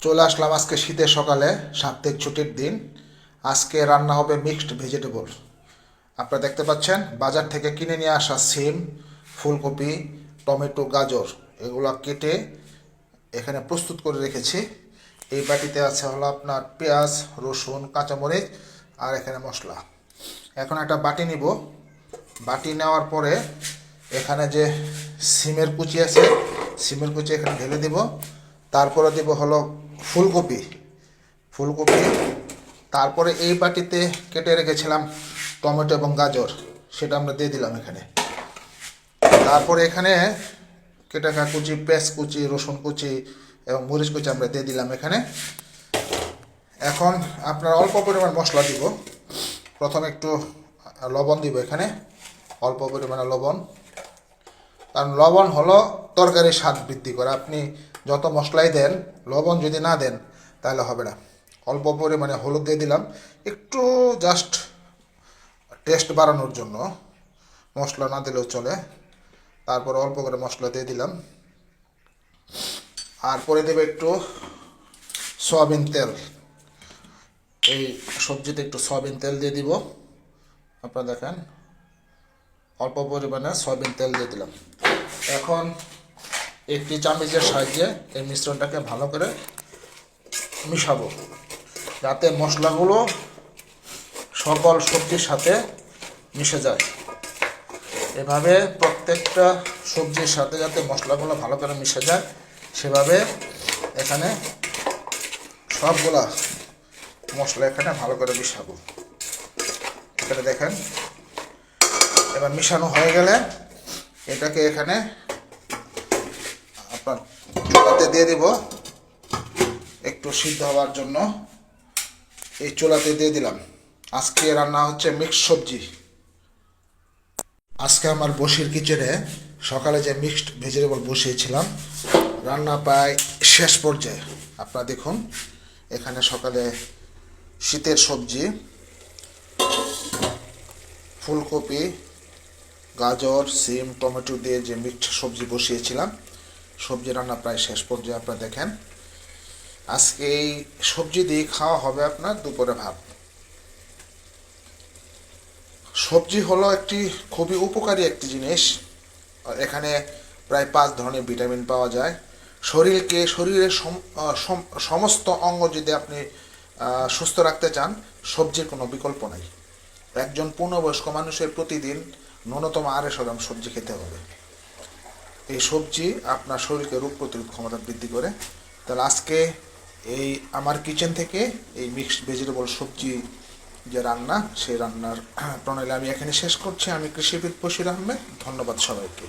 চলে আসলাম আজকে শীতের সকালে, সাপ্তাহিক ছুটির দিন। আজকে রান্না হবে মিক্সড ভেজিটেবল। আপনারা দেখতে পাচ্ছেন বাজার থেকে কিনে নিয়ে আসা সিম, ফুলকপি, টমেটো, গাজর এগুলো কেটে এখানে প্রস্তুত করে রেখেছি। এই বাটিতে আছে হলো আপনার পেঁয়াজ, রসুন, কাঁচামরিচ আর এখানে মশলা। এখন একটা বাটি নিব। বাটি নেওয়ার পরে এখানে যে সিমের কুচি আছে, সিমের কুচি এখানে ঢেলে দিব। তারপরে দিব হলো ফুলকপি। ফুলকপি তারপরে এই বাটিতে কেটে রেখেছিলাম টমেটো এবং গাজর, সেটা আমরা দিয়ে দিলাম এখানে। তারপরে এখানে কেটে রাখা কুচি, পেঁয়াজ কুচি, রসুন কুচি এবং মরিচ কুচি আমরা দিয়ে দিলাম এখানে। এখন আপনার অল্প পরিমাণ মশলা দিব। প্রথমে একটু লবণ দিব এখানে, অল্প পরিমাণে লবণ। কারণ লবণ হলো তরকারির স্বাদ বৃদ্ধি করে। আপনি যত মশলাই দেন, লবণ যদি না দেন তাহলে হবে না। অল্প পরিমাণে হলুদ দিয়ে দিলাম, একটু জাস্ট টেস্ট বাড়ানোর জন্য, মশলা না দিলেও চলে। তারপর অল্প করে মশলা দিয়ে দিলাম। আর পরে দেবে একটু সয়াবিন তেল। এই সবজিতে একটু সয়াবিন তেল দিয়ে দিব। আপনারা দেখেন অল্প পরিমাণে সয়াবিন তেল দিয়ে দিলাম। এখন একটি চামচের সাহায্যে এই মিশ্রণটাকে ভালো করে মিশাবো, যাতে মশলাগুলো সকল সবজির সাথে মিশে যায়। এভাবে প্রত্যেকটা সবজির সাথে যাতে মশলাগুলো ভালো করে মিশে যায়, সেভাবে এখানে সবগুলা মশলা এখানে ভালো করে মিশাবো। এখানে দেখেন, এবার মিশানো হয়ে গেলে এটাকে এখানে আপনার চুলাতে দিয়ে দিব একটু সিদ্ধ হওয়ার জন্য। এই চুলাতে দিয়ে দিলাম। আজকে রান্না হচ্ছে মিক্সড সবজি। আজকে আমার বসির কিচেনে সকালে যে মিক্সড ভেজিটেবল বসিয়েছিলাম, রান্না প্রায় শেষ পর্যায়ে। আপনারা দেখুন এখানে সকালে শীতের সবজি, ফুলকপি, গাজর, সিম, টমেটো দিয়ে যে মিক্সড সবজি বসিয়েছিলাম, সবজি রান্না প্রায় শেষ পর্যায়ে। আপনারা দেখেন আজকে এই সবজি দিয়ে খাওয়া হবে আপনার দুপুরে ভাত। সবজি হলো একটি খুবই উপকারী একটি জিনিস। এখানে প্রায় 5 ধরনের ভিটামিন পাওয়া যায়। শরীরের সমস্ত অঙ্গ যদি আপনি সুস্থ রাখতে চান, সবজির কোনো বিকল্প নাই। একজন পূর্ণবয়স্ক মানুষের প্রতিদিন ন্যূনতম 250 গ্রাম সবজি খেতে হবে। এই সবজি আপনার শরীরকে রোগ প্রতিরোধ ক্ষমতা বৃদ্ধি করে। তাহলে আজকে এই আমার কিচেন থেকে এই মিক্সড ভেজিটেবল সবজি যে রান্না, সেই রান্নার প্রণালী আমি এখানে শেষ করছি। আমি কৃষিবিদ বশির আহমেদ। ধন্যবাদ সবাইকে।